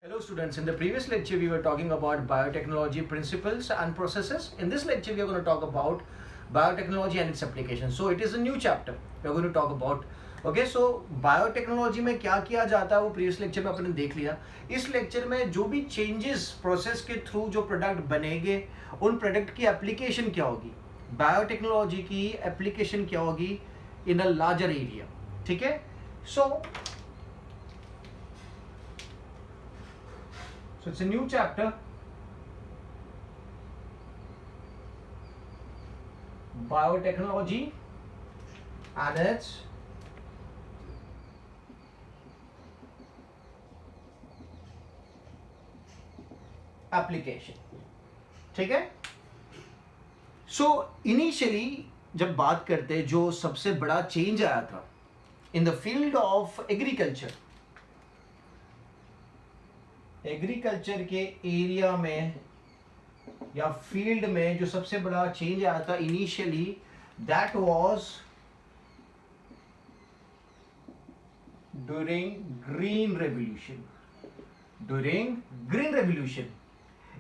Hello students, in the previous lecture we were talking about biotechnology principles and processes. In this lecture we are going to talk about biotechnology and its applications. So it is a new chapter we are going to talk about. Okay, so biotechnology में क्या किया जाता है वो previous lecture में अपने देख लिया. इस lecture में जो भी changes process के through जो product बनेंगे उन product की application क्या होगी, biotechnology की application क्या होगी in a larger area. ठीक है, So it's a new chapter. Biotechnology and its application. ठीक है. So initially जब बात करते हैं जो सबसे बड़ा change आया था in the field of agriculture, agriculture के एरिया में या फील्ड में जो सबसे बड़ा चेंज आया था initially, that was during green revolution.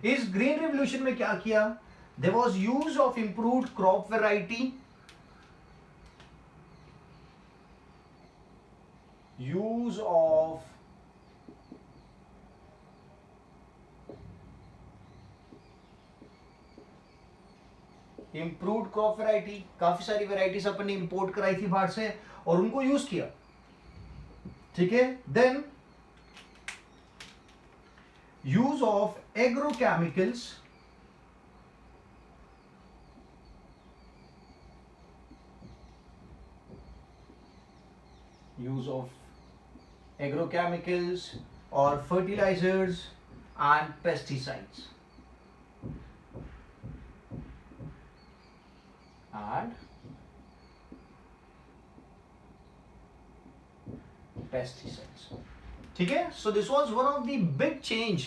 इस ग्रीन रेवोल्यूशन में क्या किया, there was use of improved crop variety, use of improved crop variety. काफी सारी वैरायटीज अपन ने इंपोर्ट कराई थी बाहर से और उनको यूज किया. ठीक है. देन यूज ऑफ एग्रोकेमिकल्स, और fertilisers and pesticides and pesticides. ठीक है. So this was one of the big change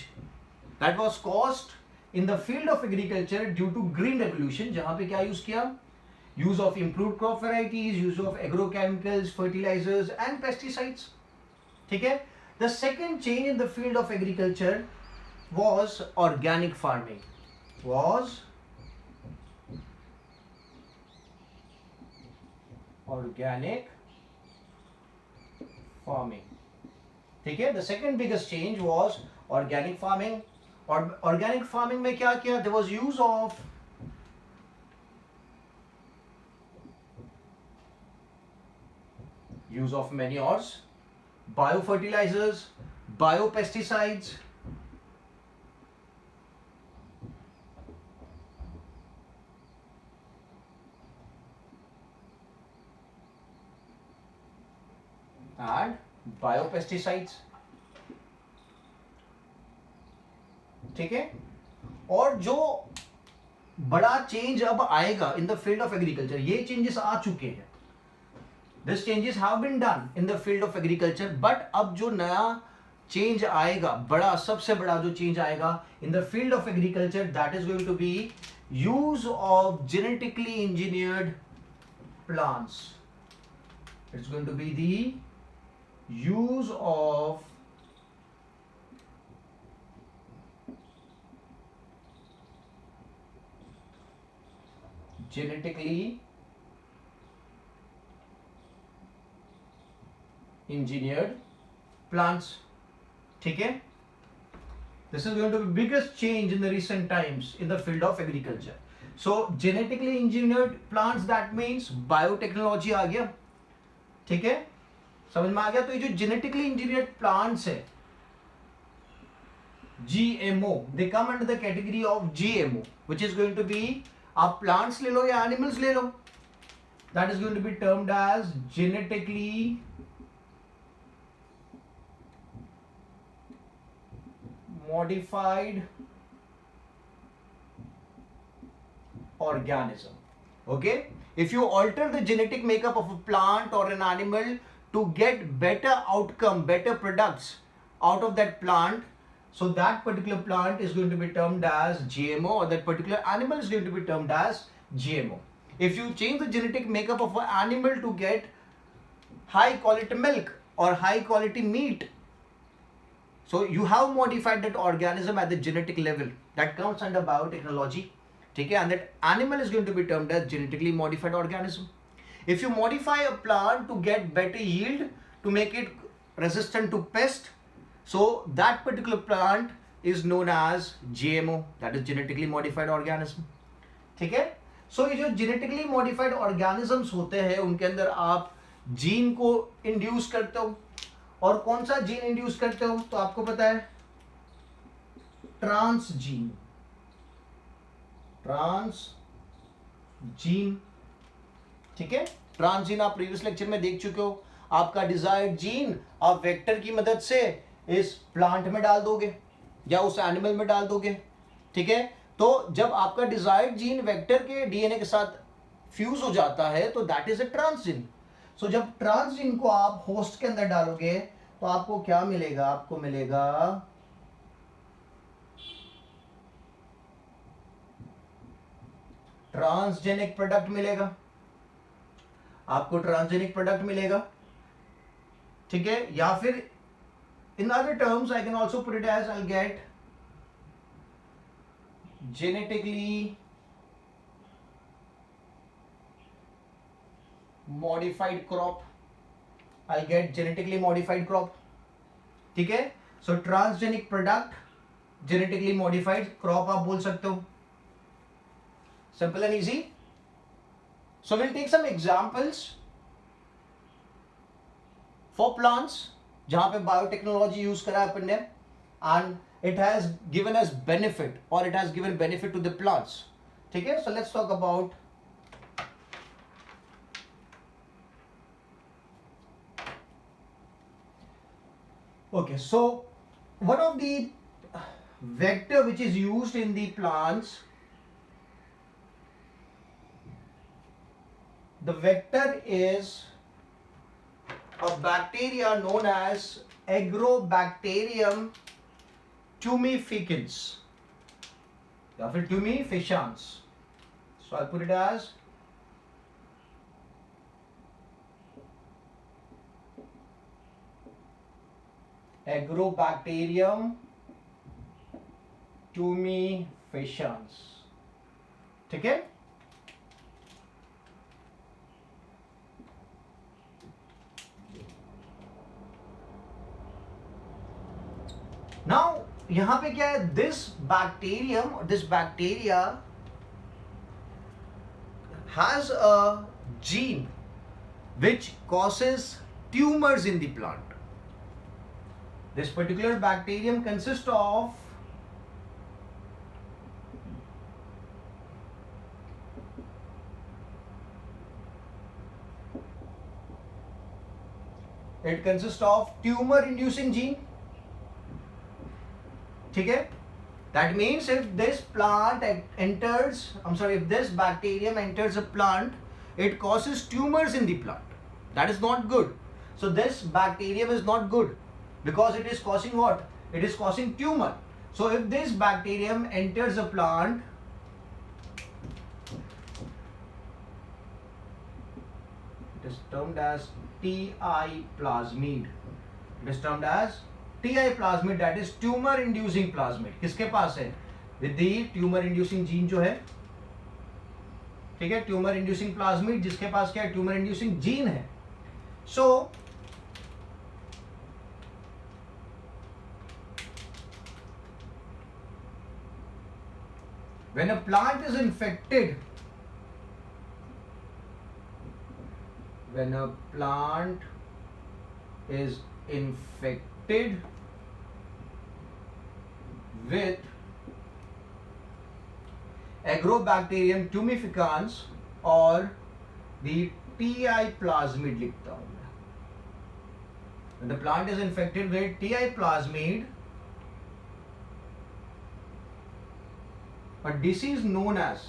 that was caused in the field of agriculture due to green revolution. जहां पे क्या यूज किया, use of improved crop varieties, use of agrochemicals, fertilizers and pesticides. ठीक है. The second change in the field of agriculture was organic farming. Organic farming. ठीक है. The second biggest change was organic farming. और organic farming में क्या किया, there was use of manures, biofertilizers, biopesticides, and biopesticides. ठीक है. और जो बड़ा चेंज अब आएगा in the field of agriculture, ये चेंजेस आ चुके हैं. This changes have been done in the field of agriculture, but अब जो नया चेंज आएगा, बड़ा सबसे बड़ा जो चेंज आएगा in the field of agriculture, that is going to be use of genetically engineered plants. It's going to be the use of genetically engineered plants. ठीक है. This is going to be biggest change in the recent times in the field of agriculture. So genetically engineered plants, that means biotechnology आ गया. ठीक है. समझ में आ गया. तो ये जो जेनेटिकली इंजीनियर्ड प्लांट्स है, GMO, they come under the category of GMO, which is going to be, आप प्लांट्स ले लो या एनिमल्स ले लो, that is going to be termed as genetically modified organism. Okay, if you alter the genetic makeup of a plant or an animal to get better outcome, better products out of that plant, so that particular plant is going to be termed as GMO, or that particular animal is going to be termed as GMO. If you change the genetic makeup of an animal to get high quality milk or high quality meat, So you have modified that organism at the genetic level. That comes under biotechnology. Okay, and that animal is going to be termed as genetically modified organism. If you modify a plant to get better yield, to make it resistant to pest, so that particular plant is known as GMO, that is genetically modified organism. ठीक है? So ये जो genetically modified organisms होते हैं उनके अंदर आप gene को इंड्यूस करते हो, और कौन सा जीन इंड्यूस करते हो? तो आपको पता है ट्रांसजीन, ट्रांसजीन, ठीक है? ट्रांसजीन आप प्रीवियस लेक्चर में देख चुके हो. आपका डिजायर्ड जीन आप वेक्टर की मदद से इस प्लांट में डाल दोगे या उस एनिमल में डाल दोगे, ठीक है? तो जब आपका डिजायर्ड जीन वेक्टर के डीएनए के साथ फ्यूज हो जाता है तो दैट इज अ ट्रांसजीन. सो जब ट्रांसजीन को आप होस्ट के अंदर डालोगे तो आपको क्या मिलेगा? आपको मिलेगा ट्रांसजेनिक प्रोडक्ट मिलेगा, आपको ट्रांसजेनिक प्रोडक्ट मिलेगा, ठीक है? या फिर in other terms I can also put it as I get genetically modified crop. I'll get genetically modified crop. ठीक है? So transgenic product, genetically modified crop आप बोल सकते हो. Simple and easy. So we'll take some examples for plants जहां पे biotechnology use करा है अपन ने, and it has given us benefit, or it has given benefit to the plants. ठीक है? So let's talk about okay, so one of the vector which is used in the plants, the vector is a bacteria known as Agrobacterium tumeficans या फिर tumeficans. So I'll put it as Agrobacterium tumeficans. ठीक है? Now यहां पे क्या है? This bacteria has a gene which causes tumors in the plant. This particular bacterium consists of tumor inducing gene. ठीक है? That means if this bacterium enters a plant, it causes tumors in the plant. That is not good. So this bacterium is not good because it is causing what? It is causing tumor. So if this bacterium enters a plant, it is termed as TI plasmid. It is termed as TI plasmid, that is tumor inducing plasmid. किसके पास है? With the tumor inducing gene जो है, ठीक है? tumor inducing plasmid जिसके पास क्या है? tumor inducing gene है. So when a plant is infected, with Agrobacterium tumeficans or the TI plasmid लिखता हूं मैं. When the plant is infected with TI plasmid, a disease known as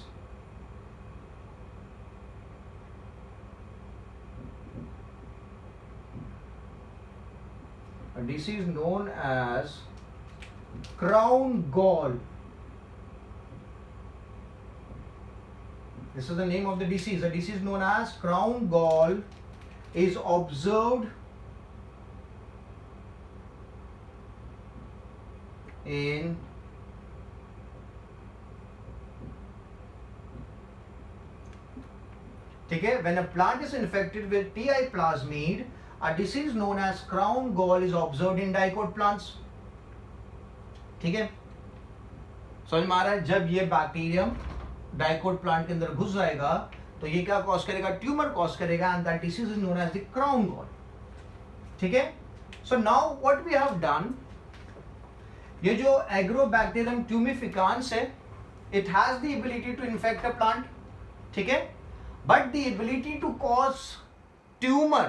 crown gall. This is the name of the disease. A disease known as crown gall is observed in ठीक है, when a plant is infected with TI plasmid, a disease known as crown gall is observed in dicot plants. ठीक है, समझ में आ रहा है? जब ये बैक्टीरियम डाइकोट प्लांट के अंदर घुस जाएगा तो ये क्या कॉज करेगा? ट्यूमर कॉज करेगा, and that disease is known as the crown gall. ठीक है, so now what we have done, ये जो एग्रोबैक्टीरियम ट्यूमिफिकांस है, it has the ability to infect a plant. ठीक है, but the ability to cause tumor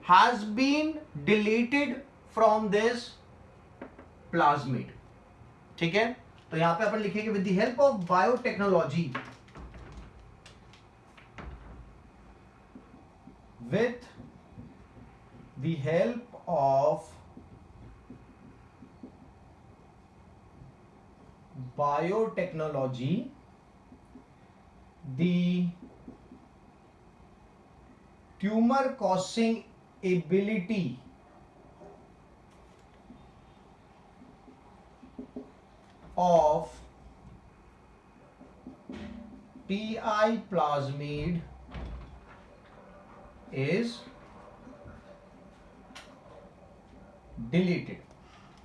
has been deleted from this plasmid. ठीक है, तो यहां पे अपन लिखेंगे with the help of biotechnology, with the help of biotechnology, the tumor causing ability of TI plasmid is deleted.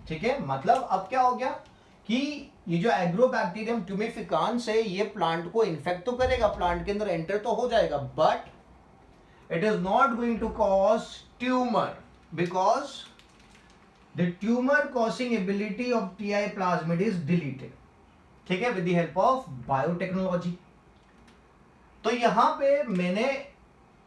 ठीक है, मतलब अब क्या हो गया कि ये जो एग्रोबैक्टीरियम ट्यूमिफिकांस है, ये प्लांट को इन्फेक्ट तो करेगा, प्लांट के अंदर एंटर तो हो जाएगा, but it is not going to cause tumor because the tumor causing ability of TI plasmid is deleted. ठीक है, with the help of biotechnology. तो यहां पे मैंने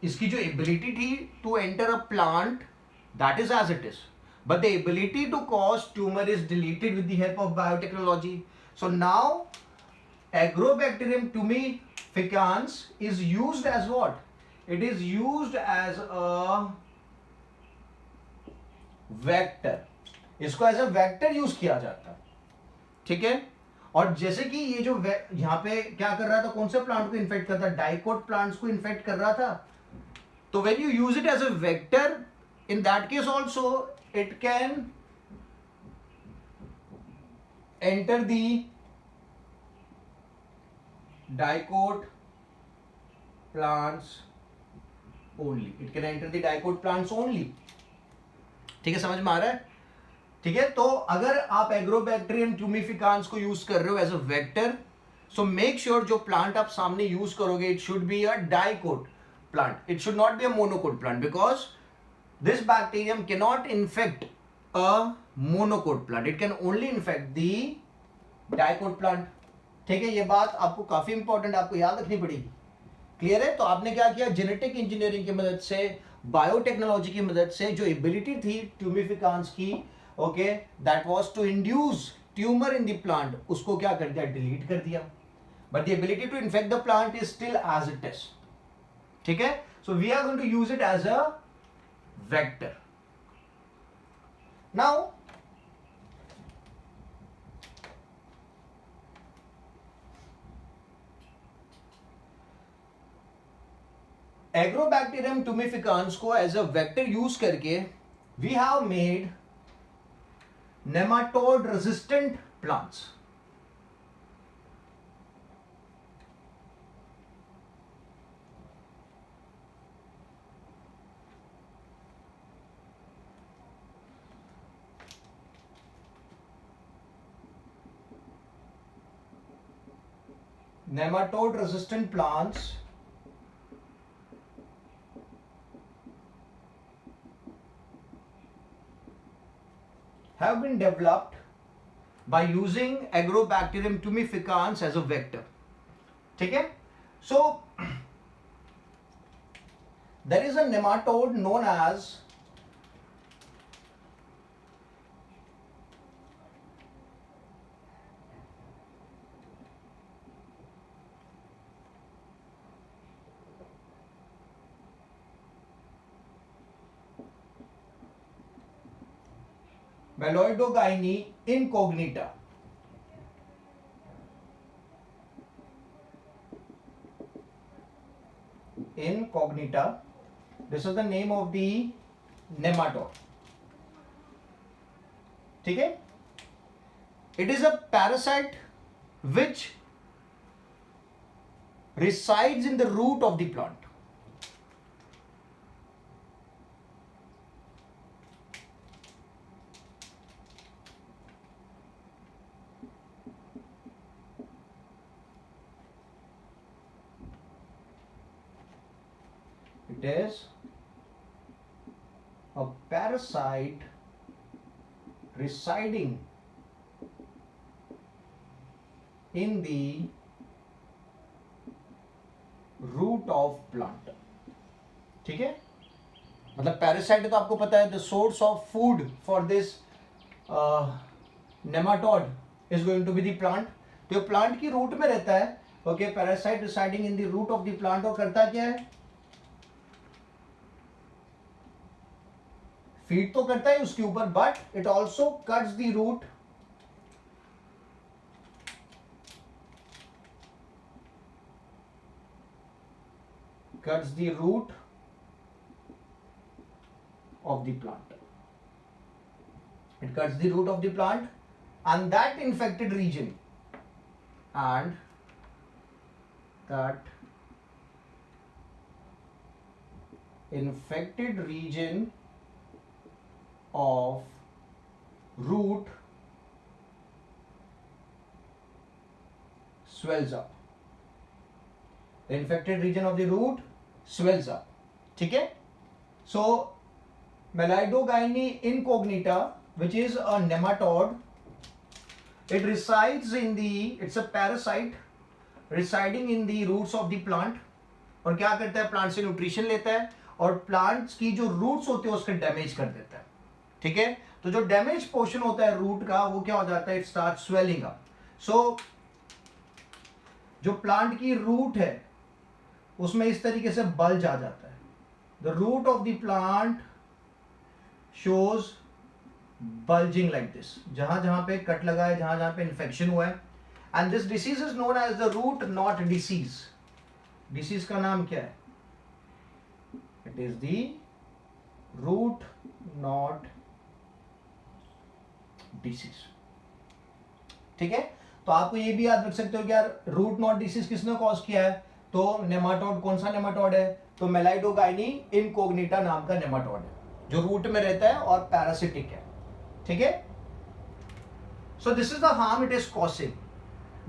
इसकी जो एबिलिटी थी to enter a plant, that is as it is, but the ability to cause tumor is deleted with the help of biotechnology. So now Agrobacterium tumeficans is used as what? It is used as a vector. इसको as a vector use किया जाता है. ठीक है, और जैसे कि ये जो यहां पे क्या कर रहा था, कौन से प्लांट को इन्फेक्ट कर रहा था? डाइकोट प्लांट्स को इन्फेक्ट कर रहा था. तो when you use it as a vector, in that case also it can enter the dicot plants only. It can enter the dicot plants only. ठीक है, समझ में आ रहा है? ठीक है, तो अगर आप एग्रोबैक्टीरियम ट्यूमिफिकांस को यूज कर रहे हो as a vector, so make sure जो प्लांट आप सामने यूज करोगे, it should be a dicot plant. It should not be a monocot plant, because this bacterium can not infect a monocot plant. It can only infect the dicot plant. ठीक है, ये बात आपको काफी important, आपको याद रखनी पड़ेगी. क्लियर है? तो आपने क्या किया, जेनेटिक इंजीनियरिंग की मदद से, बायोटेक्नोलॉजी की मदद से जो एबिलिटी थी ट्यूमिफिकांस की, okay, that was to induce tumour in the plant, उसको क्या कर दिया? डिलीट कर दिया. But the ability to infect the plant is still as it is. ठीक है, so we are going to use it as a vector. Now Agrobacterium tumefaciens को as a vector use करके we have made nematode resistant plants. Nematode resistant plants have been developed by using Agrobacterium tumeficans as a vector. ठीक है, so there is a nematode known as Meloidogyne incognita. Incognita. This is the name of the nematode. ठीक है, It is a parasite which resides in the root of the plant. It is a parasite residing in the root of plant. ठीक है, मतलब parasite तो आपको पता है the source of food for this nematode is going to be the plant. तो plant की root में रहता है. Okay, parasite residing in the root of the plant. और करता क्या है, फीड तो करता है उसके ऊपर, but it also cuts the root cuts the root of the plant. It cuts the root of the plant, and that infected region of root swells up. The infected region of the root swells up. ठीक है. So Melidogyne incognita, which is a nematode, it resides in the, it's a parasite residing in the roots of the plant. और क्या करता है, plant से nutrition लेता है और प्लांट्स की जो रूट्स होते हैं उसके डैमेज कर देता है. ठीक है, तो जो डैमेज पोर्शन होता है रूट का वो क्या हो जाता है, इट स्टार्ट स्वेलिंग अप. सो जो प्लांट की रूट है उसमें इस तरीके से बल्ज आ जाता है. The root of the plant shows bulging like this. जहां जहां पे कट लगा है, जहां जहां पे इन्फेक्शन हुआ है. And this disease is known as the root knot disease. Disease का नाम क्या है, it is the root knot disease. ठीक है, तो आपको ये भी याद रख सकते हो कि यार रूट नॉट डिसीज किसने कॉज किया है, तो नेमाटोड. कौन सा नेमाटोड है, तो मेलाइडोगाइनी इनकोग्निटा नाम का नेमाटोड है जो रूट में रहता है और पैरासिटिक है. ठीक है, so this is the harm it is causing.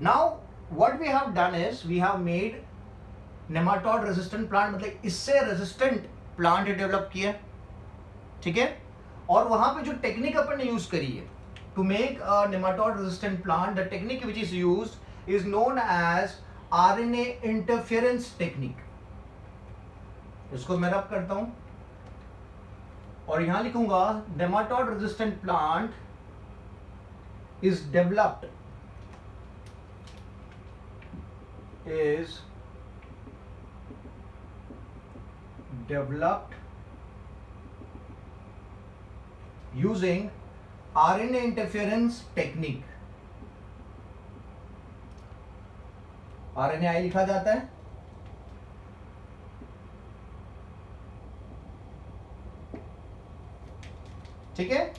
Now what we have done is we have made nematode resistant plant, मतलब इससे रेजिस्टेंट प्लांट डेवलप किया. ठीक है, और वहां पे जो टेक्निक अपन ने यूज करी है to make a nematode resistant plant, the technique which is used is known as RNA interference technique. इसको मैं रब करता हूं और यहां लिखूंगा nematode resistant plant is developed using RNA interference technique. RNAi लिखा जाता है. ठीक है,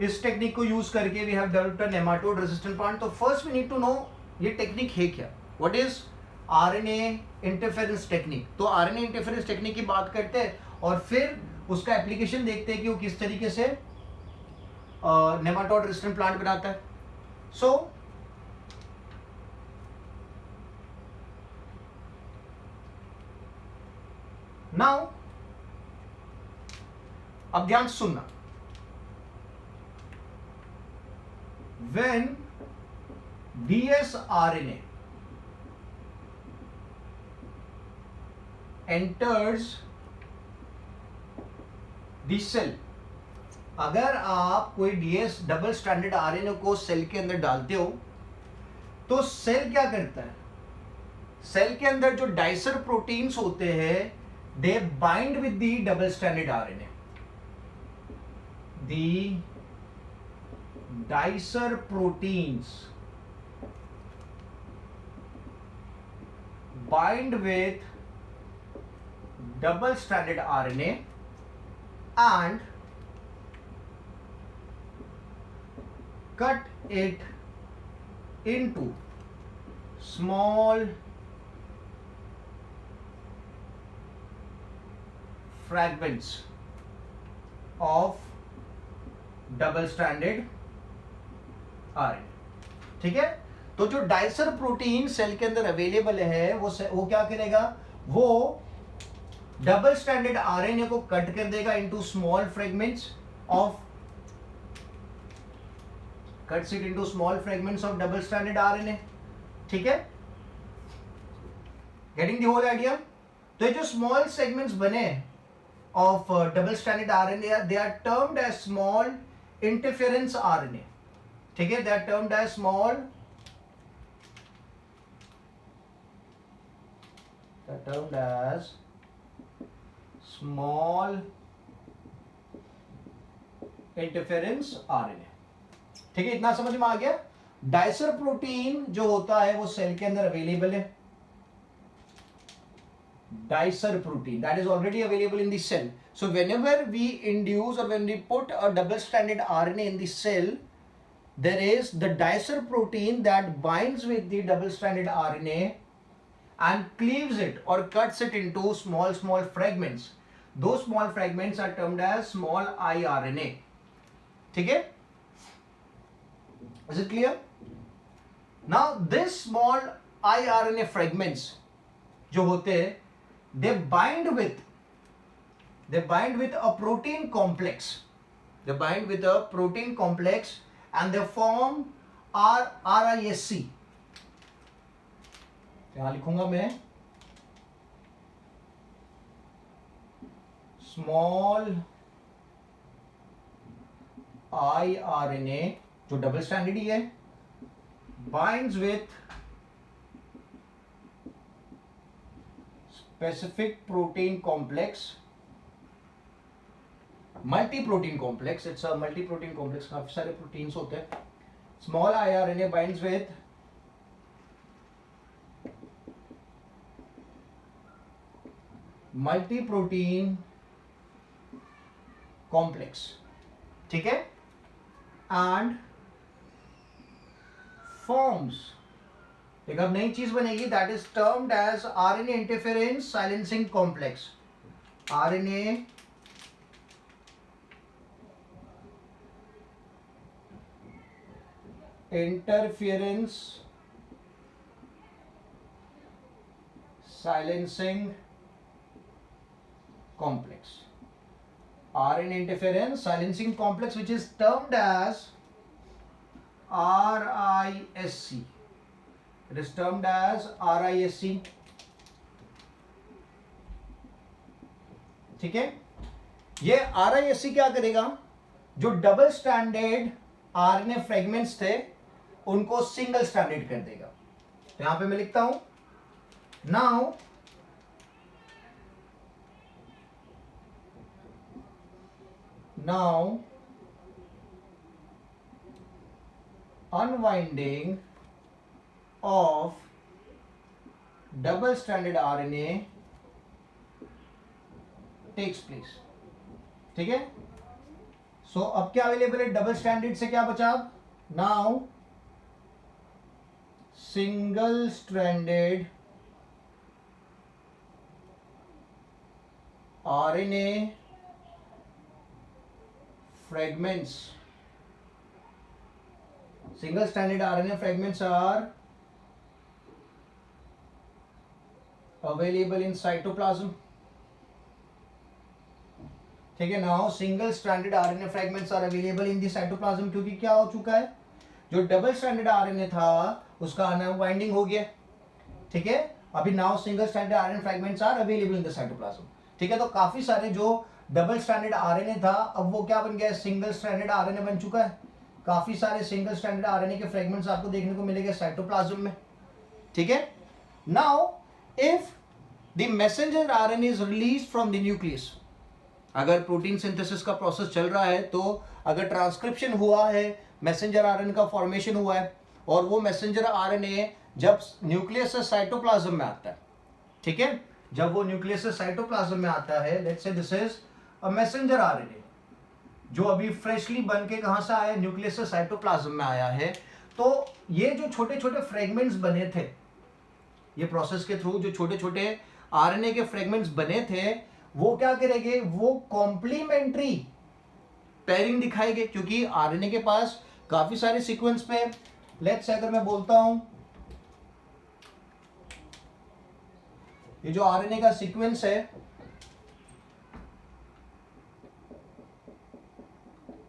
इस टेक्निक को यूज करके we have developed a nematode resistant plant. तो first we need to know ये टेक्निक है क्या, what is RNA interference technique. तो RNA इंटरफेरेंस टेक्निक की बात करते हैं और फिर उसका एप्लीकेशन देखते हैं कि वो किस तरीके से नेमाटोड रेजिस्टेंट प्लांट बनाता है. सो नाउ अब ध्यान से सुनना. When dsRNA enters the cell, अगर आप कोई DS डबल स्टैंडर्ड RNA को सेल के अंदर डालते हो तो सेल क्या करता है, सेल के अंदर जो डाइसर प्रोटीन्स होते हैं they bind with the double stranded RNA. The dicer proteins bind with double stranded RNA and cut it into small fragments of double stranded RNA. ठीक है, तो जो डाइसर प्रोटीन सेल के अंदर अवेलेबल है वो क्या करेगा, वो डबल स्ट्रैंडेड आरएनए को कट कर देगा into small fragments of cuts it into small fragments of double stranded RNA. ठीक है, गेटिंग द होल आइडिया. तो ये जो स्मॉल सेगमेंट्स बने of double-stranded RNA, they are termed as small interference RNA. ठीक है, they are termed as small interference RNA. ठीक है, इतना समझ में आ गया. डाइसर प्रोटीन जो होता है वो सेल के अंदर अवेलेबल है. Dicer protein that is already available in the cell. So whenever we induce or when we put a double-stranded RNA in the cell, there is the dicer protein that binds with the double-stranded RNA and cleaves it or cuts it into small fragments. Those small fragments are termed as small iRNA. ठीक है? Is it clear? Now this small iRNA fragments जो होते हैं, they bind with a protein complex. They bind with a protein complex and they form RISC. यहां लिखूंगा मैं small iRNA जो double stranded ही है, binds with specific protein complex, multi-protein complex. It's a multi-protein complex. काफी सारे proteins होते हैं. Small iRNA binds with multi-protein complex. ठीक है, and forms एक अब नई चीज बनेगी, that is termed as RNA interference silencing complex. RNA interference silencing complex. RNA interference silencing complex, which is termed as RISC. It is termed as RISC. ठीक है, ये RISC क्या करेगा, जो डबल स्टैंडर्ड RNA फ्रेगमेंट्स थे उनको single standard कर देगा. तो यहां पे मैं लिखता हूं, now unwinding of double stranded RNA takes place. ठीक है, सो अब क्या अवेलेबल है, डबल स्टैंडर्ड से क्या बचा, now single stranded RNA fragments. Single stranded RNA fragments are available in cytoplasm. ठीक है, now single stranded RNA fragments are available in the cytoplasm. क्योंकि क्या हो चुका है, जो डबल स्ट्रैंडेड आरएनए था उसका अनवाइंडिंग हो गया. ठीक है, अभी now single stranded RNA fragments are available in the cytoplasm. ठीक है, तो काफी सारे जो डबल स्ट्रैंडेड आरएनए था अब वो क्या बन गया, सिंगल स्ट्रैंडेड आरएनए बन चुका है. काफी सारे सिंगल स्ट्रैंडेड आरएनए के फ्रेगमेंट्स आपको देखने को मिलेंगे साइटोप्लाज्म में. ठीक है, now if the messenger RNA is released from the nucleus, अगर प्रोटीन सिंथेसिस का प्रोसेस चल रहा है, तो अगर ट्रांसक्रिप्शन हुआ है, मैसेंजर आरएनए का फॉर्मेशन हुआ है, और वो मैसेंजर आरएनए जब न्यूक्लियस से साइटोप्लाज्म में आता है, ठीक है, जब वो न्यूक्लियस से साइटोप्लाज्म में आता है, let's say this is a messenger RNA. जो अभी फ्रेशली बन के कहां से आया, न्यूक्लियस से साइटोप्लाज्म में आया है। तो ये जो छोटे छोटे फ्रेगमेंट्स बने थे, ये प्रोसेस के थ्रू जो छोटे छोटे आरएनए के फ्रेगमेंट्स बने थे, वो क्या करेंगे, वो कॉम्प्लीमेंट्री पेयरिंग दिखाएंगे, क्योंकि आरएनए के पास काफी सारे सीक्वेंस पे, लेट्स से अगर मैं बोलता हूं ये जो आरएनए का सीक्वेंस है,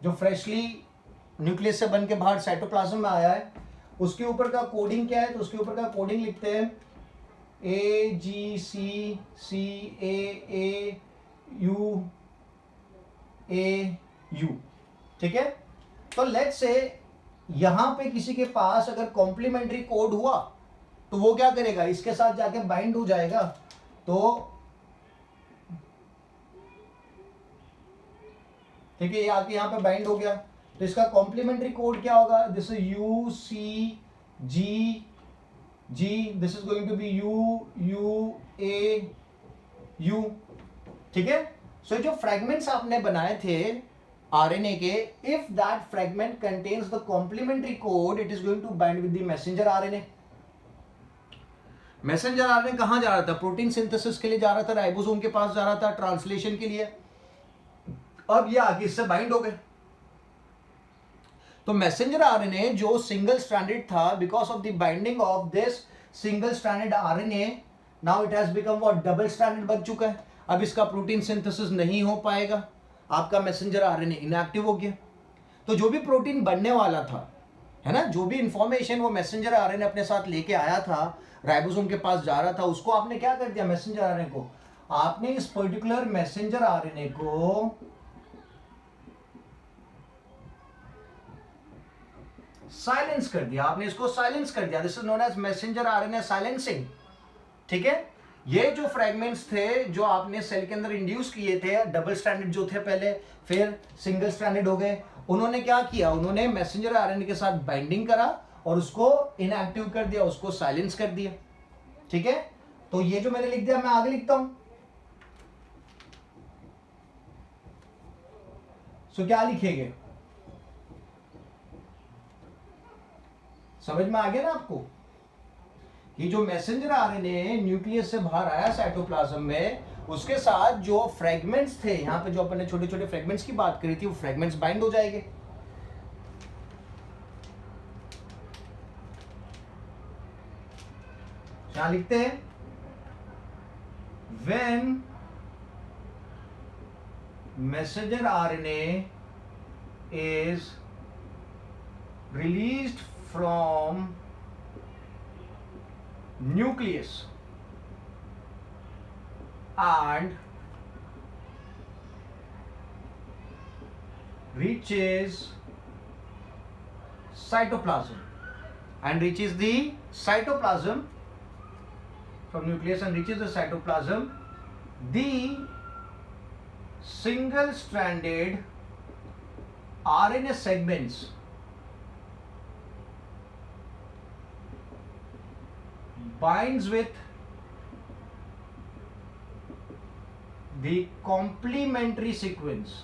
जो फ्रेशली न्यूक्लियस से बन के बाहर साइटोप्लाज्म में आया है, उसके ऊपर का कोडिंग क्या है, तो उसके ऊपर का कोडिंग लिखते हैं AGCCAAUAU, ठीक है। तो लेट्स से यहां पे किसी के पास अगर कॉम्प्लीमेंट्री कोड हुआ तो वो क्या करेगा, इसके साथ जाके बाइंड हो जाएगा। तो ठीक है, ये आके यहां पे बाइंड हो गया, तो इसका कॉम्प्लीमेंट्री कोड क्या होगा, this is UCG, this is going to be UUAU, ठीक है। सो जो फ्रेगमेंट्स आपने बनाए थे आरएनए के, if that fragment contains the complementary code, it is going to bind with the messenger RNA. Messenger RNA कहां जा रहा था, प्रोटीन सिंथेसिस के लिए जा रहा था, राइबोसोम के पास जा रहा था ट्रांसलेशन के लिए। अब ये आगे इससे बाइंड हो गए। तो मैसेंजर आरएनए जो सिंगल स्ट्रैंडेड था, because of the binding of this single stranded RNA, now it has become what, double stranded बन चुका है। अब इसका प्रोटीन सिंथेसिस नहीं हो पाएगा, आपका मैसेंजर आरएनए इनएक्टिव हो गया। तो जो भी प्रोटीन बनने वाला था, है ना, जो भी इंफॉर्मेशन वो मैसेंजर आरएनए अपने साथ लेके आया था, राइबोसोम के पास जा रहा था, उसको आपने क्या कर दिया, मैसेंजर आरएनए को, आपने इस पर्टिकुलर मैसेंजर आरएनए को साइलेंस कर दिया, आपने इसको साइलेंस कर दिया। This is known as messenger RNA silencing, ठीक है। ये जो फ्रेगमेंट्स थे जो आपने सेल के अंदर इंड्यूस किए थे, डबल स्ट्रैंडेड जो थे पहले, फिर सिंगल स्ट्रैंडेड हो गए, उन्होंने क्या किया, उन्होंने मैसेंजर आरएनए के साथ बाइंडिंग करा और उसको इनएक्टिव कर दिया, उसको साइलेंस कर दिया, ठीक है। तो ये जो मैंने लिख दिया, मैं आगे लिखता हूं। सो क्या लिखेंगे, समझ में आ गया ना आपको, कि जो मैसेंजर आरएनए न्यूक्लियस से बाहर आया साइटोप्लाज्म में, उसके साथ जो फ्रेगमेंट्स थे, यहां पे जो अपन ने छोटे छोटे फ्रेगमेंट्स की बात करी थी, वो फ्रेगमेंट्स बाइंड हो जाएंगे। क्या लिखते हैं, when messenger RNA is released from nucleus and reaches cytoplasm and reaches the cytoplasm from nucleus and reaches the cytoplasm, the single stranded RNA segments binds with the complementary sequence,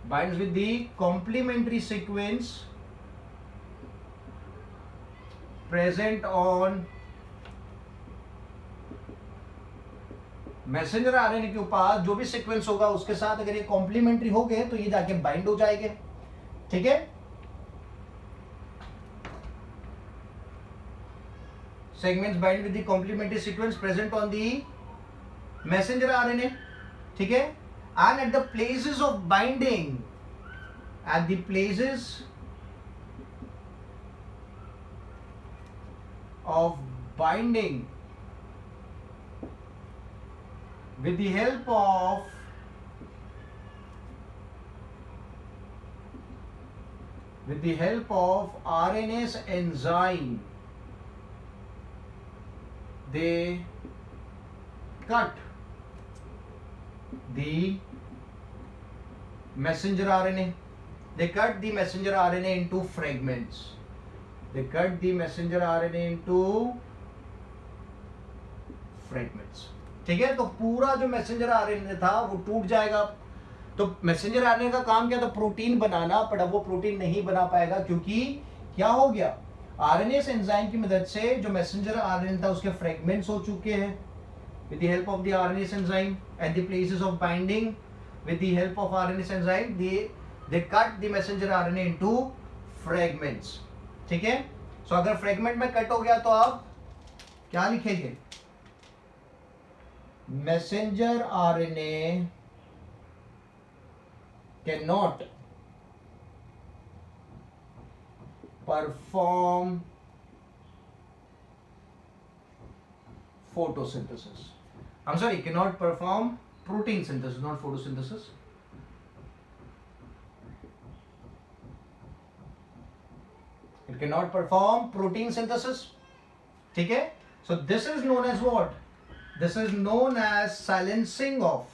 binds with the complementary sequence present on messenger RNA के ऊपर जो भी sequence होगा उसके साथ अगर ये complementary हो गए तो ये जाके बाइंड हो जाएंगे, ठीक है। segments bind with the complementary sequence present on the messenger RNA, ठीक है। and at the places of binding, at the places of binding, with the help of RNase enzyme, they cut the messenger RNA. They cut the messenger RNA into fragments. They cut the messenger RNA into fragments. ठीक है, तो पूरा जो messenger RNA था वो टूट जाएगा, तो मैसेंजर आरएनए का काम क्या था, प्रोटीन बनाना, पर अब वो प्रोटीन नहीं बना पाएगा क्योंकि क्या हो गया, आरएनए एंजाइम की मदद से जो मैसेंजर आरएनए था उसके फ्रेगमेंट्स हो चुके हैं with the help of the RNase enzyme at the places of binding. With the help of RNase enzyme they cut the messenger RNA into fragments. ठीक है, सो अगर फ्रेगमेंट में कट हो गया तो आप क्या लिखेंगे, messenger RNA can not perform photosynthesis. I'm sorry, cannot perform protein synthesis, not photosynthesis. It cannot perform protein synthesis. ठीक है, so this is known as what? This is known as silencing of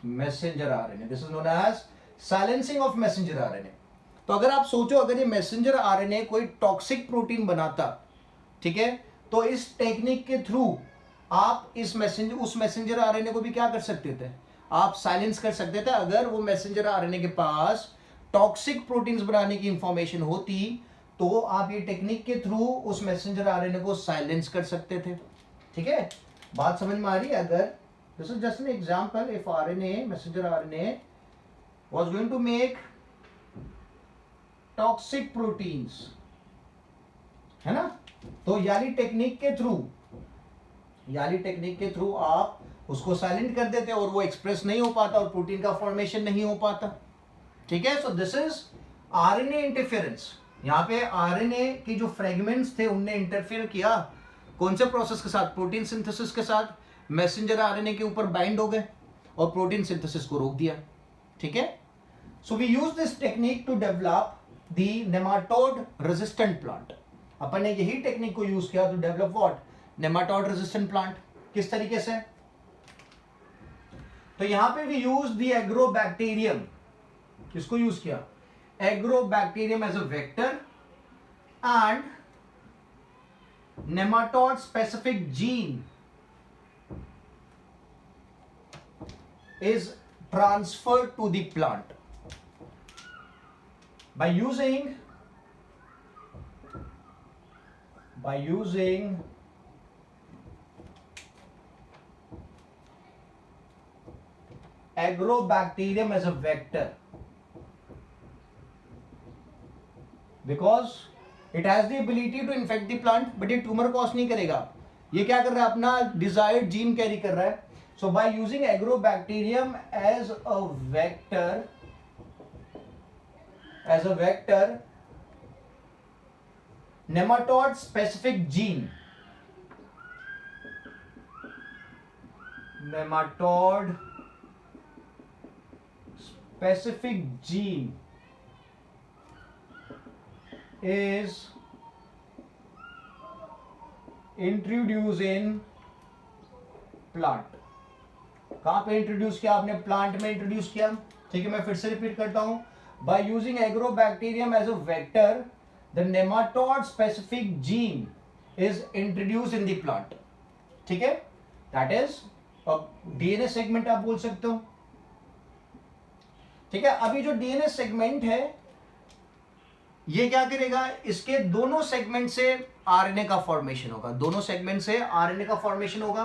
messenger RNA. This is known as silencing of messenger RNA. तो अगर आप सोचो, अगर ये messenger RNA कोई toxic protein बनाता, ठीक है, तो इस टेक्निक के थ्रू आप इस उस मैसेंजर आरएनए को भी क्या कर सकते थे, आप साइलेंस कर सकते थे। अगर वो मैसेंजर आरएनए के पास टॉक्सिक प्रोटीन्स बनाने की इंफॉर्मेशन होती तो आप ये टेक्निक के थ्रू उस मैसेंजर आरएनए को साइलेंस कर सकते थे। ठीक है, बात समझ में आ रही है? अगर this is just an example, if RNA messenger RNA was going to make toxic proteins, है ना, तो याली टेक्निक के थ्रू आप उसको साइलेंट कर देते और वो एक्सप्रेस नहीं हो पाता और प्रोटीन का फॉर्मेशन नहीं हो पाता। ठीक है, so this is RNA interference. यहां पे आरएनए की जो फ्रेगमेंट्स थे उनने इंटरफेयर किया कौन से प्रोसेस के साथ, प्रोटीन सिंथेसिस के साथ, मैसेंजर आरएनए के ऊपर बाइंड हो गए और प्रोटीन सिंथेसिस को रोक दिया। ठीक है, so we use this technique to develop the nematode resistant plant. अपन ने यही टेक्निक को यूज किया to develop what, nematode resistant plant. किस तरीके से, तो यहां पे वी यूज दी एग्रोबैक्टीरियम। किसको यूज किया, Agrobacterium as a vector and nematode specific gene is transferred to the plant by using agrobacterium as a vector, because it has the ability to infect the plant, but ये tumour cause नहीं करेगा। ये क्या कर रहा है, अपना desired gene carry कर रहा है। सो by using Agrobacterium as a vector, nematode specific gene is introduced in plant। कहां पे इंट्रोड्यूस किया आपने, प्लांट में इंट्रोड्यूस किया। ठीक है, मैं फिर से रिपीट करता हूं, by using agrobacterium as a vector, the nematode specific gene is introduced in the plant। ठीक है, that is डीएनए सेगमेंट आप बोल सकते हो। ठीक है, अभी जो डीएनए सेगमेंट है ये क्या करेगा, इसके दोनों सेगमेंट से आरएनए का फॉर्मेशन होगा, दोनों सेगमेंट से आरएनए का फॉर्मेशन होगा।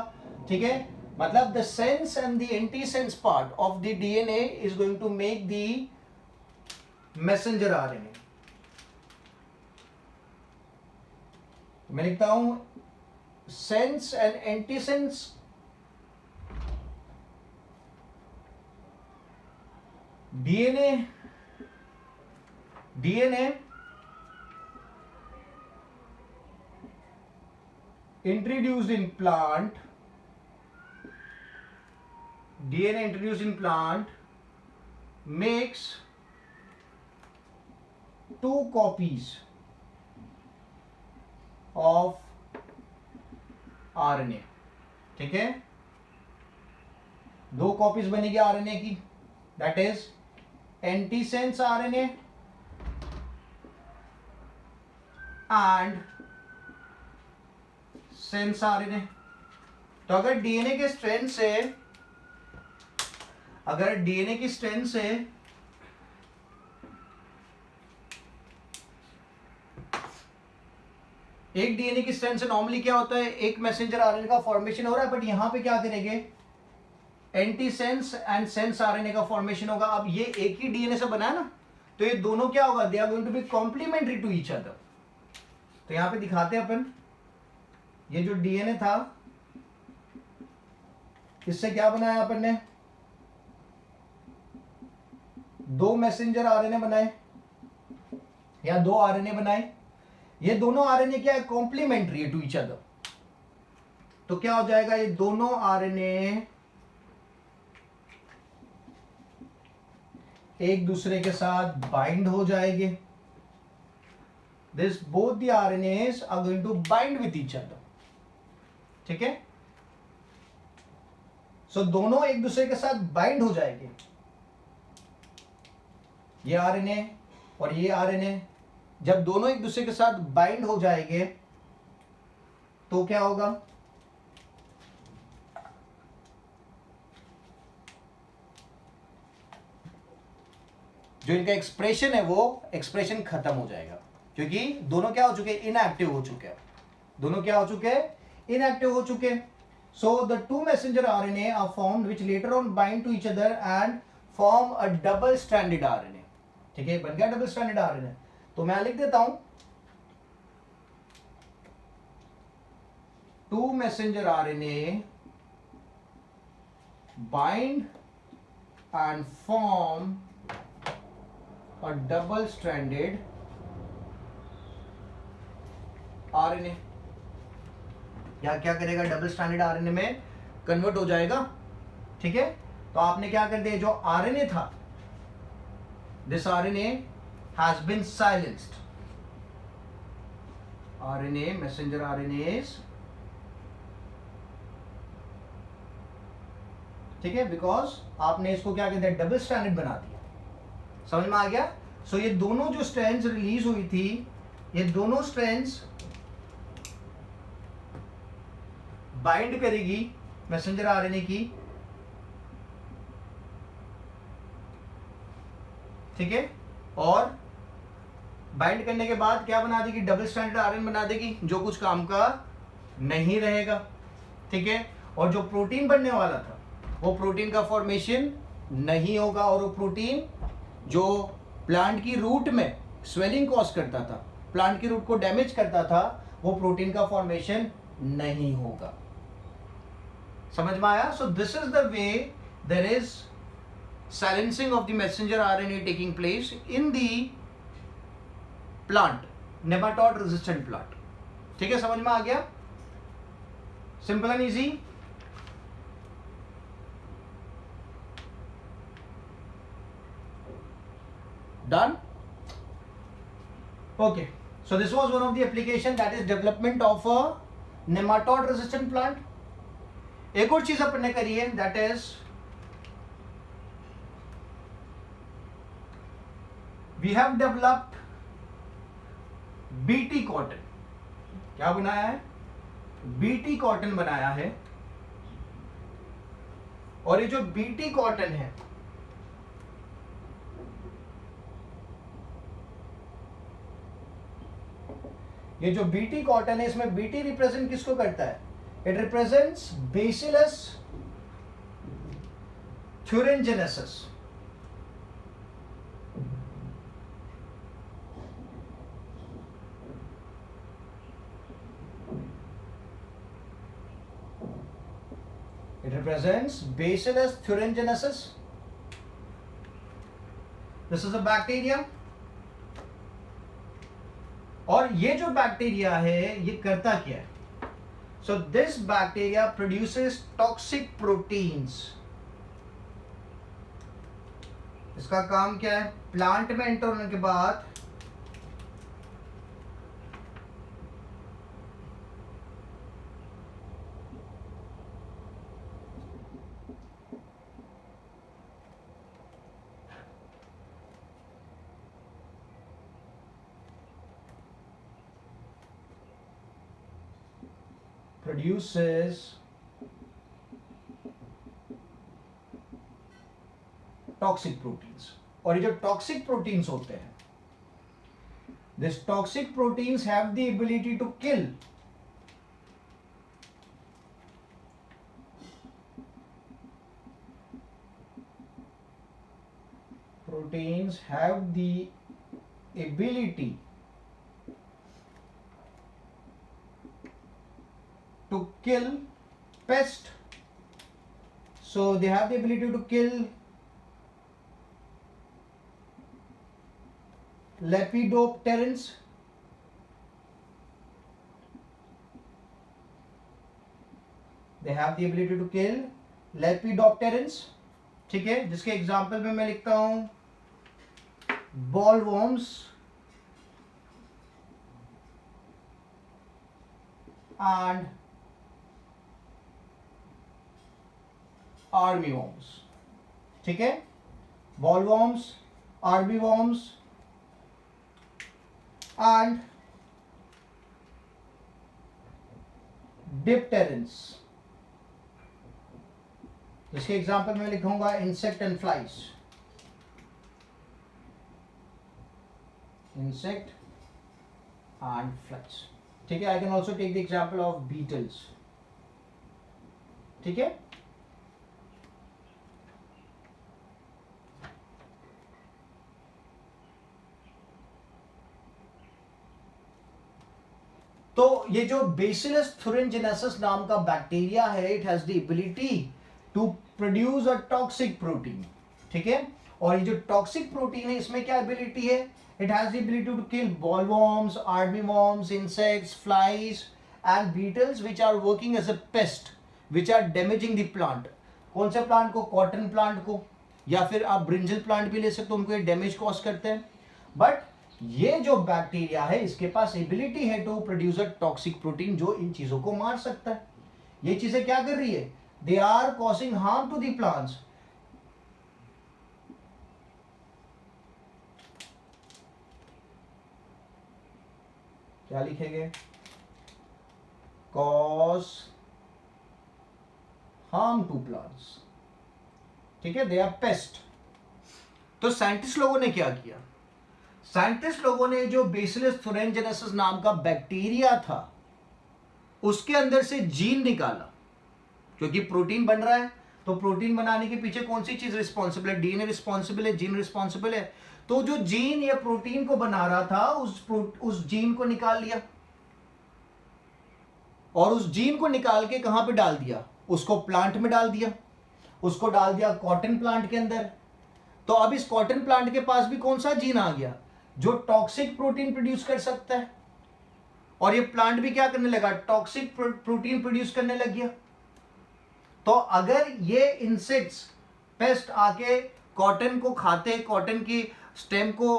ठीक है, मतलब the sense and the anti sense part of the DNA is going to make the messenger RNA. मैं लिखता हूं sense and antisense DNA introduced in plant makes 2 copies of RNA। ठीक है, 2 कॉपीज बनेगी आरएनए की, that is antisense RNA and sense RNA. तो अगर DNA के स्ट्रैंड से, अगर डीएनए की स्ट्रैंड से एक डीएनए की स्ट्रैंड से नॉर्मली क्या होता है, एक मैसेंजर आरएनए का फॉर्मेशन हो रहा है, बट यहां पे क्या करेंगे, anti sense and sense RNA का फॉर्मेशन होगा। अब ये एक ही डीएनए से बना है ना, तो ये दोनों क्या होगा, they are going to be complementary to each other. तो यहां पे दिखाते हैं अपन, ये जो डीएनए था इससे क्या बनाया अपन ने, दो मैसेंजर आरएनए बनाए या दो आरएनए बनाए। ये दोनों आरएनए क्या है, कॉम्प्लीमेंट्री है टू ईच अदर। तो क्या हो जाएगा, ये दोनों आरएनए एक दूसरे के साथ बाइंड हो जाएंगे। This both the RNAs are going to bind with each other. ठीक है, सो दोनों एक दूसरे के साथ बाइंड हो जाएंगे, ये आरएनए और ये आरएनए। जब दोनों एक दूसरे के साथ बाइंड हो जाएंगे तो क्या होगा, जो इनका एक्सप्रेशन है वो एक्सप्रेशन खत्म हो जाएगा, क्योंकि दोनों क्या हो चुके हैं, इनएक्टिव हो चुके हैं। दोनों क्या हो चुके हैं, इनएक्टिव हो चुके हैं। So the two messenger RNA are formed which later on bind to each other and form a double stranded RNA. ठीक है, बन गया डबल स्ट्रैंडेड आरएनए। तो मैं लिख देता हूं, two messenger RNA bind and form a double stranded RNA। या क्या करेगा, डबल स्ट्रैंडेड आरएनए में कन्वर्ट हो जाएगा। ठीक है, तो आपने क्या कर दिया, जो आरएनए था, this RNA has been silenced. RNA, messenger RNAs, ठीक है, बिकॉज आपने इसको क्या कर दिया, डबल स्ट्रैंडेड बना दिया। समझ में आ गया। सो ये दोनों जो स्ट्रैंड्स रिलीज हुई थी, ये दोनों स्ट्रैंड्स बाइंड करेगी मैसेंजर आरएनए की। ठीक है, और बाइंड करने के बाद क्या बना देगी, डबल स्ट्रैंडेड आरएनए बना देगी, जो कुछ काम का नहीं रहेगा। ठीक है, और जो प्रोटीन बनने वाला था वो प्रोटीन का फॉर्मेशन नहीं होगा, और वो प्रोटीन जो प्लांट की रूट में स्वेलिंग कॉज करता था, प्लांट की रूट को डैमेज करता था, वो प्रोटीन का फॉर्मेशन नहीं होगा। समझ में आया। So this is the way there is silencing of the messenger RNA taking place in the plant, nematode resistant plant. ठीक है, समझ में आ गया, simple and easy. Done? Okay, so this was one of the application, that is development of a nematode resistant plant. एक और चीज अपन ने करी है, that is we have developed BT cotton। क्या बनाया है, BT cotton बनाया है। और ये जो BT cotton है, ये जो बीटी कॉटन है, इसमें बीटी रिप्रेजेंट किसको करता है, it represents bacillus thuringiensis। It represents Bacillus thuringiensis. This is a bacteria। और ये जो बैक्टीरिया है ये करता क्या है, so this bacteria produces toxic proteins. इसका काम क्या है, प्लांट में एंटर होने के बाद produces toxic proteins. और ये जो toxic proteins होते हैं, these toxic proteins have the ability to kill proteins have the ability to kill pest. So they have the ability to kill lepidopterans, they have the ability to kill lepidopterans. ठीक है, जिसके example में मैं लिखता हूं bollworms and armyworms. ठीक है, bollworms, armyworms and dipterans. इसके एग्जाम्पल में लिखूंगा insect and flies. Insect and flies. ठीक है, I can also take the example of beetles. ठीक है, तो ये जो बेसिलस थुरिनजेनेसिस नाम का बैक्टीरिया है, it has the ability to produce a toxic protein. ठीक है, और ये जो टॉक्सिक प्रोटीन है इसमें क्या एबिलिटी है? It has the ability to kill bollworms, armyworms, insects, flies and beetles which are working as a pest which are damaging the plant. कौन से प्लांट को? कॉटन प्लांट को, या फिर आप ब्रिंजल प्लांट भी ले सकते हो, उनको ये डैमेज कॉज करते हैं. बट ये जो बैक्टीरिया है इसके पास एबिलिटी है to produce a toxic protein जो इन चीजों को मार सकता है. ये चीजें क्या कर रही है? They are causing harm to the plants. क्या लिखेंगे? Cause harm to plants. ठीक है, दे आर पेस्ट. तो साइंटिस्ट लोगों ने क्या किया? साइंटिस्ट लोगों ने जो बेसिलस थुरिनजेनेसिस नाम का बैक्टीरिया था उसके अंदर से जीन निकाला, क्योंकि प्रोटीन बन रहा है. तो प्रोटीन बनाने के पीछे कौन सी चीज रिस्पॉन्सिबल है? डीएनए रिस्पॉन्सिबल है, जीन रिस्पॉन्सिबल है. तो जो जीन या प्रोटीन को बना रहा था उस जीन को निकाल लिया, और उस जीन को निकाल के कहां पे डाल दिया? उसको प्लांट में डाल दिया. उसको डाल दिया कॉटन प्लांट के अंदर. तो अब इस कॉटन प्लांट के पास भी कौन सा जीन आ गया? जो टॉक्सिक प्रोटीन प्रोड्यूस कर सकता है. और ये प्लांट भी क्या करने लगा? टॉक्सिक प्रोटीन प्रोड्यूस करने लग गया. तो अगर ये इंसेक्ट्स, पेस्ट आके कॉटन को खाते, कॉटन की स्टेम को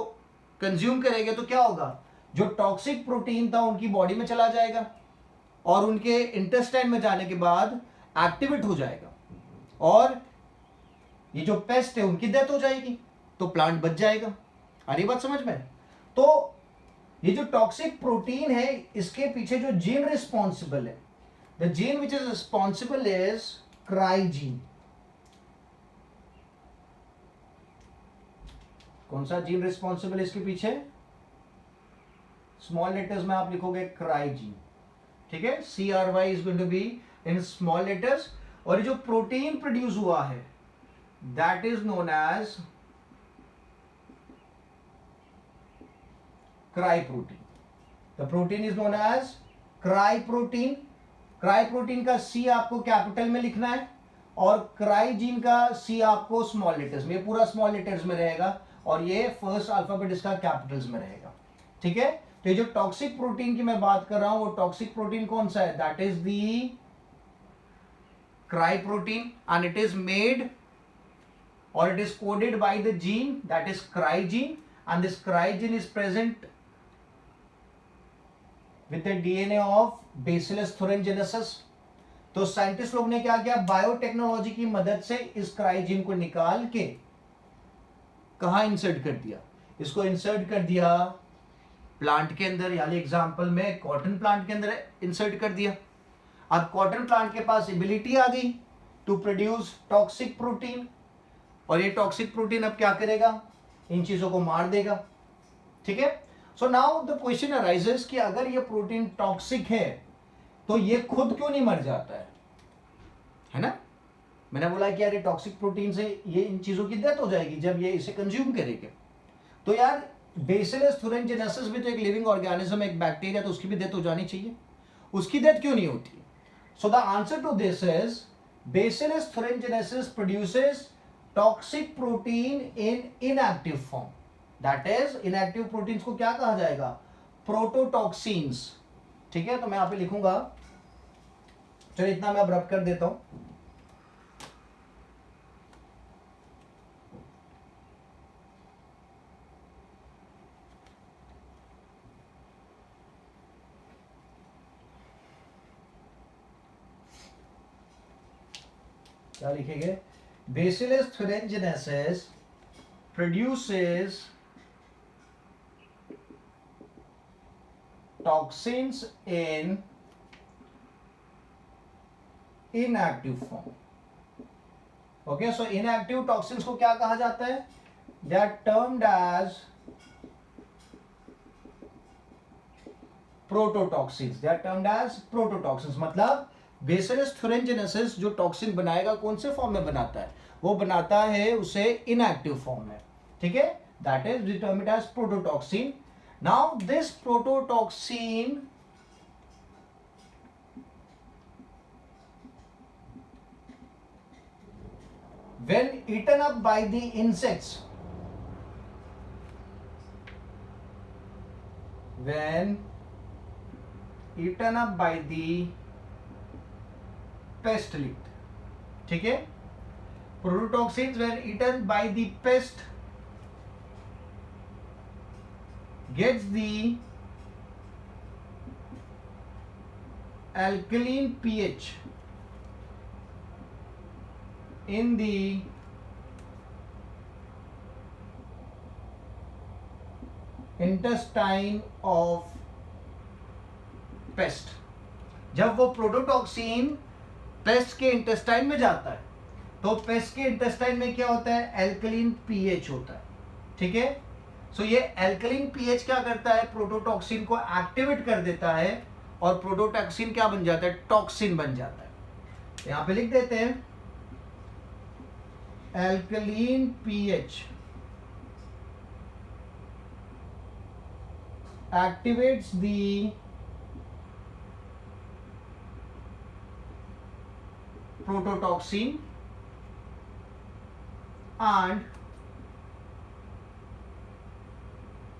कंज्यूम करेंगे, तो क्या होगा? जो टॉक्सिक प्रोटीन था उनकी बॉडी में चला जाएगा और उनके इंटेस्टाइन में जाने के बाद एक्टिवेट हो जाएगा, और ये जो पेस्ट है उनकी डेथ हो जाएगी, तो प्लांट बच जाएगा. आ रही बात समझ में? तो ये जो टॉक्सिक प्रोटीन है इसके पीछे जो जीन रिस्पॉन्सिबल है, the gene which is responsible is cry gene. कौन सा जीन रिस्पॉन्सिबल है इसके पीछे? स्मॉल लेटर्स में आप लिखोगे क्राई जीन. ठीक है, CRY is going to be in small letters. और ये जो प्रोटीन प्रोड्यूस हुआ है that is known as cry protein. The protein is known as cry protein. Cry protein का C आपको कैपिटल में लिखना है, और क्राई जीन का C आपको स्मॉल लेटर्स में, ये पूरा स्मॉल लेटर्स में रहेगा, और ये फर्स्ट अल्फाबेट इसका कैपिटल्स में रहेगा. ठीक है, तो ये जो टॉक्सिक प्रोटीन की मैं बात कर रहा हूं वो टॉक्सिक प्रोटीन कौन सा है? That is the cry protein, and it is made or it is coded by the gene that is cry gene, and this cry gene is present with the DNA of Bacillus thuringiensis. तो scientist लोग ने क्या किया? Biotechnology की मदद से इस cry gene को निकाल के कहां इंसर्ट कर दिया? इसको इंसर्ट कर दिया प्लांट के अंदर, यानी एग्जांपल में कॉटन प्लांट के अंदर इंसर्ट कर दिया. अब कॉटन प्लांट के पास एबिलिटी आ गई टू प्रोड्यूस टॉक्सिक प्रोटीन, और ये टॉक्सिक प्रोटीन अब क्या करेगा, इन चीजों को मार देगा। ठीक है, so now the question arises कि अगर ये प्रोटीन टॉक्सिक है तो ये खुद क्यों नहीं मर जाता है ना। मैंने बोला कि यार ये टॉक्सिक प्रोटीन से ये इन चीजों की डेथ हो जाएगी जब ये इसे कंज्यूम करेंगे। तो यार बेसिलस थुरिनजेनेसिस भी तो एक लिविंग ऑर्गेनिज्म, एक बैक्टीरिया, तो उसकी भी डेथ हो जानी चाहिए, उसकी डेथ क्यों नहीं होती। So the answer to this is Bacillus thuringiensis produces toxic protein in inactive form, that is inactive proteins को क्या कहा जाएगा, प्रोटोटॉक्सिन्स। ठीक है, तो मैं यहां पे लिखूंगा, चलो इतना मैं अब रब कर देता हूं। क्या लिखेंगे, bacillus thuringiensis produces toxins in inactive form. Okay, so inactive toxins को क्या कहा जाता है, they are termed as prototoxins, they are termed as prototoxins। मतलब बेसिलस थुरिनजेनेसिस जो टॉक्सिन बनाएगा कौन से फॉर्म में बनाता है, वो बनाता है उसे इनएक्टिव फॉर्म में। ठीक है, that is determined as prototoxin. Now this prototoxin when eaten up by the insects, when eaten up by the pest लिट। ठीक है, prototoxins when eaten by the pest gets the alkaline pH in the intestine of pest। जब वो प्रोटोटॉक्सिन paste के intestine में जाता है तो पेस्ट के इंटेस्टाइन में क्या होता है, एल्कलीन पीएच होता है। ठीक है, सो ये एल्कलीन पीएच क्या करता है, प्रोटोटॉक्सिन को एक्टिवेट कर देता है और प्रोटोटॉक्सिन क्या बन जाता है, टॉक्सिन बन जाता है। यहां पे लिख देते हैं alkaline pH activates the prototoxin and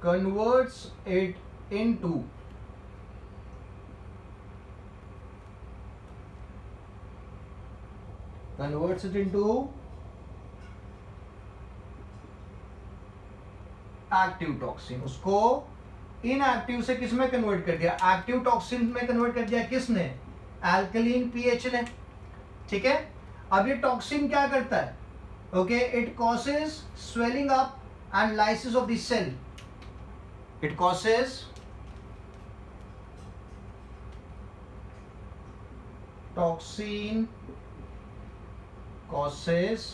converts it into active toxin. उसको इनएक्टिव से किस में कन्वर्ट कर दिया, एक्टिव टॉक्सिन में कन्वर्ट कर दिया किसने, एल्कलीन पीएच ने। ठीक है, अब ये टॉक्सिन क्या करता है, okay, it causes swelling up and lysis of the cell, it causes toxin causes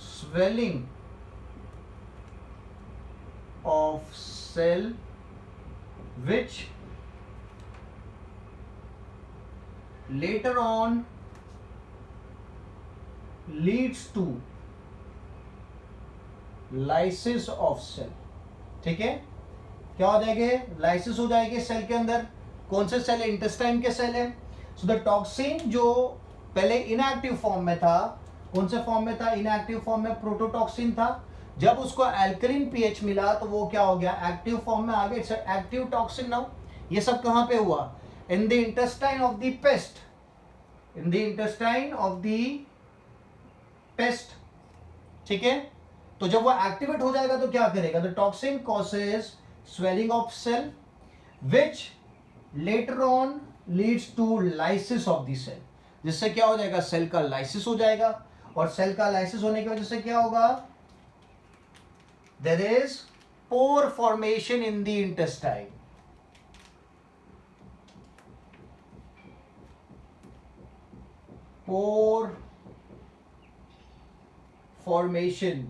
swelling of cell which later on leads to lysis of cell। ठीक है, क्या हो जाएंगे, लाइसिस हो जाएगी सेल के अंदर। कौन से सेल है, इंटेस्टाइन के सेल है। सो द टॉक्सिन जो पहले इनएक्टिव फॉर्म में था, कौन से फॉर्म में था, इनएक्टिव फॉर्म में प्रोटोटॉक्सिन था। जब उसको एल्कलीन पीएच मिला तो वो क्या हो गया, एक्टिव फॉर्म में आ गया, इट्स एक्टिव टॉक्सिन नाउ। ये सब कहां पे हुआ, इन the intestine of the paste, in the intestine of the paste. ठीक है, तो जब वो एक्टिवेट हो जाएगा तो क्या करेगा, the toxin causes swelling of cell which later on leads to lysis of the cell, जिससे क्या हो जाएगा, सेल का लाइसिस हो जाएगा। और सेल का लाइसिस होने की वजह से क्या होगा, there is pore formation in the intestine. pore formation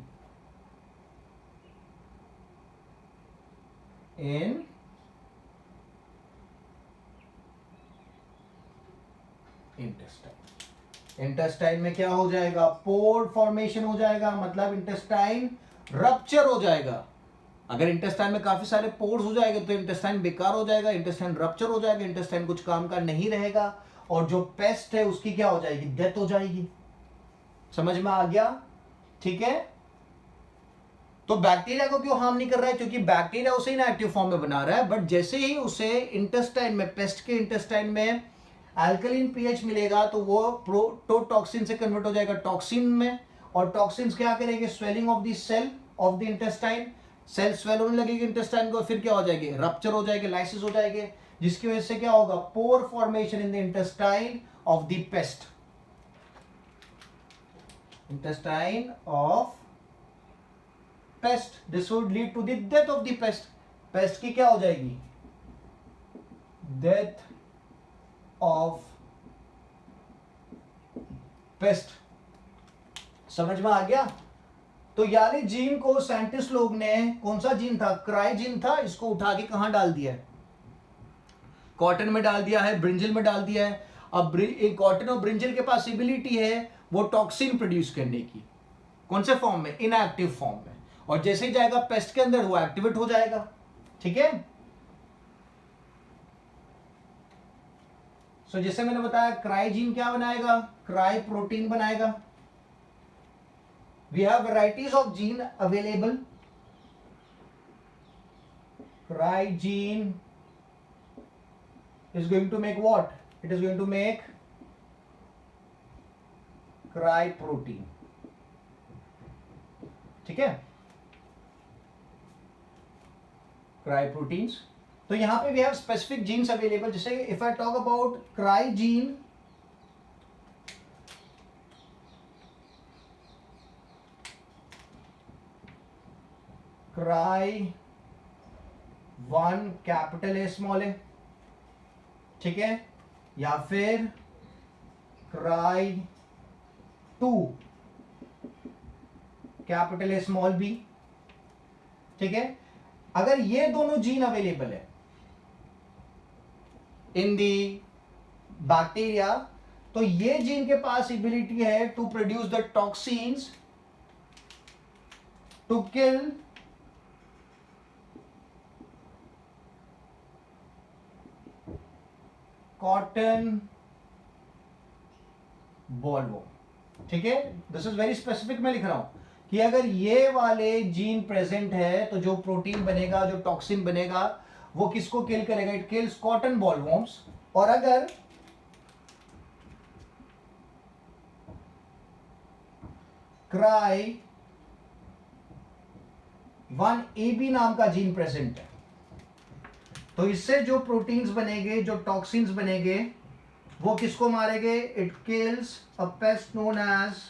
in intestine. Intestine में क्या हो जाएगा? पोर फॉर्मेशन हो जाएगा, मतलब इंटेस्टाइन रप्चर हो जाएगा। अगर इंटेस्टाइन में काफी सारे पोर्स हो जाएंगे तो इंटेस्टाइन बेकार हो जाएगा, इंटेस्टाइन रप्चर हो जाएगा, इंटेस्टाइन कुछ काम का नहीं रहेगा, और जो पेस्ट है उसकी क्या हो जाएगी? डेथ हो जाएगी। समझ में आ गया? ठीक है। तो बैक्टीरिया को क्यों हार्म नहीं कर रहा है? क्योंकि बैक्टीरिया उसे इनएक्टिव फॉर्म में बना रहा है, बट जैसे ही उसे इंटेस्टाइन में, पेस्ट के इंटेस्टाइन में अल्कलीन पीएच मिलेगा तो वो प्रोटोटॉक्सिन से कन्वर्ट हो जाएगा टॉक्सिन में, और टॉक्सिन्स क्या करेंगे? Swelling of the cell of the intestine, cell swell होने लगेगी इंटेस्टाइन को, फिर क्या हो जाएगी? रप्चर हो जाएगी, लाइसिस हो जाएगी, जिसकी वजह से क्या होगा? Pore formation in the intestine of the pest, intestine of pest. This would lead to the death of the pest. Pest की क्या हो जाएगी? Death of pest. समझ में आ गया? तो यानी जीन को साइंटिस्ट लोग ने, कौन सा जीन था? क्राई जीन था, इसको उठा के कहां डाल दिया है? कॉटन में डाल दिया है, ब्रिंजल में डाल दिया है। अब कॉटन और ब्रिंजल के पास एबिलिटी है वो टॉक्सिन प्रोड्यूस करने की। कौन से फॉर्म में? इनएक्टिव फॉर्म में। और जैसे ही जाएगा पेस्ट के अंदर वो एक्टिवेट हो जाएगा। ठीक है। सो जैसे मैंने बताया, क्राई जीन क्या बनाएगा? क्राई प्रोटीन बनाएगा। We have varieties of gene available. Cry gene is going to make what? It is going to make cry protein. ठीक है, cry proteins. तो यहां पे we have specific genes available. जैसे if I talk about cry gene, cry 1 capital A small A, ठीक है, या फिर cry 2 capital A small B. ठीक है। अगर ये दोनों जीन अवेलेबल है इन दी बैक्टीरिया, तो ये जीन के पास एबिलिटी है to produce the toxins to kill cotton bollworm. ठीक है, दिस इज वेरी स्पेसिफिक। मैं लिख रहा हूं कि अगर ये वाले जीन प्रेजेंट है तो जो प्रोटीन बनेगा, जो टॉक्सिन बनेगा, वो किसको किल करेगा? It kills cotton bollworms. और अगर क्राई 1AB नाम का जीन प्रेजेंट है, तो इससे जो प्रोटीन्स बनेंगे, जो टॉक्सिन्स बनेंगे, वो किसको मारेंगे? It kills a pest known as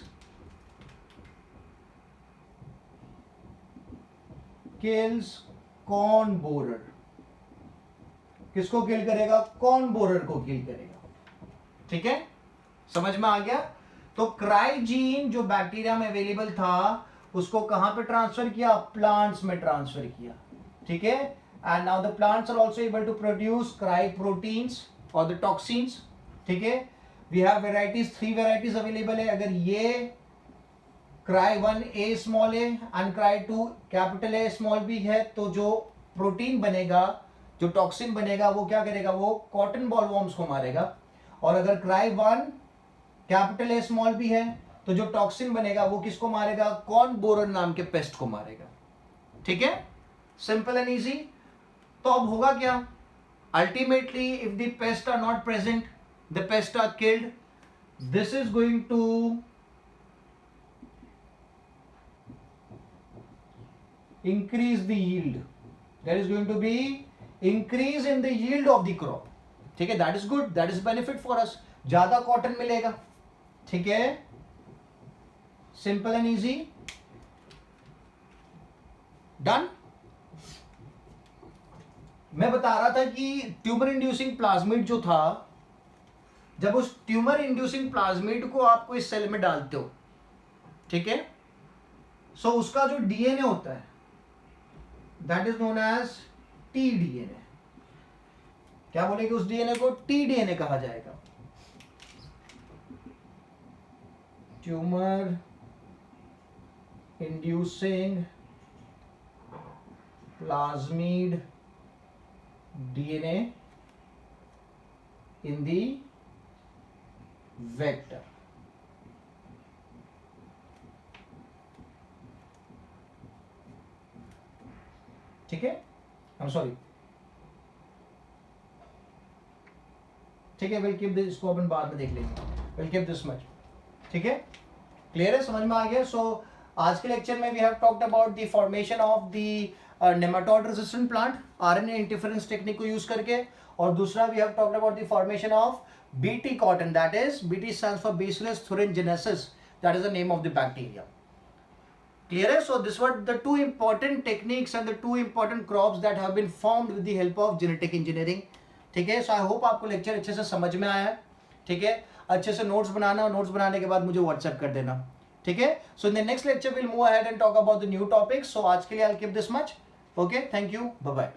kills corn borer. किसको किल करेगा? कॉर्न बोरर को किल करेगा। ठीक है, समझ में आ गया? तो क्राई जीन जो बैक्टीरिया में अवेलेबल था उसको कहां पे ट्रांसफर किया? प्लांट्स में ट्रांसफर किया। ठीक है, and now the plants are also able to produce cry proteins or the toxins. ठीक है, we have varieties, 3 varieties available है। अगर ये cry 1A small a and cry 2 capital A small b है, तो जो प्रोटीन बनेगा, जो टॉक्सिन बनेगा, वो क्या करेगा? वो कॉटन बॉलवॉर्म्स को मारेगा। और अगर cry 1 capital A small b है, तो जो टॉक्सिन बनेगा वो किसको मारेगा? कॉर्न बोरर नाम के पेस्ट को मारेगा। ठीक है, सिंपल एंड इजी। तो अब होगा क्या? Ultimately if the pest are not present, the pest are killed, this is going to increase the yield. There is going to be increase in the yield of the crop. ठीक है, that is good, that is benefit for us. ज्यादा cotton मिलेगा। ठीक है, simple and easy, done. मैं बता रहा था कि ट्यूमर इंड्यूसिंग प्लाज्मिड जो था जब उस ट्यूमर इंड्यूसिंग प्लाज्मिड को आपको इस सेल में डालते हो, ठीक है, सो उसका जो डीएनए होता है that is known as T DNA. क्या बोलेंगे उस डीएनए को? टी डीएनए कहा जाएगा। Tumour inducing plasmid DNA in the vector. ठीक है, आई एम सॉरी, ठीक है, विल कीप दिस, इसको अपन बाद में देख लेंगे, विल कीप दिस मच। ठीक है, क्लियर है, समझ में आ गया? सो आज के लेक्चर में we have talked about the formation of the nematode resistant plant RNA interference technique को यूज करके, और दूसरा we have talked about the formation of BT cotton, that is BT stands for Bacillus thuringiensis, that is the name of the bacteria. Clear है? So this were the two important techniques and the two important crops that have been formed with the help of genetic engineering. ठीक है, सो I hope आपको lecture अच्छे से समझ में आया है। ठीक है, अच्छे से नोट्स बनाना, और नोट्स बनाने के बाद मुझे व्हाट्सएप कर देना। ठीक है, so in the next lecture will move ahead and talk about the new topics. So आज के लिए I will keep this much. Okay, thank you, bye bye.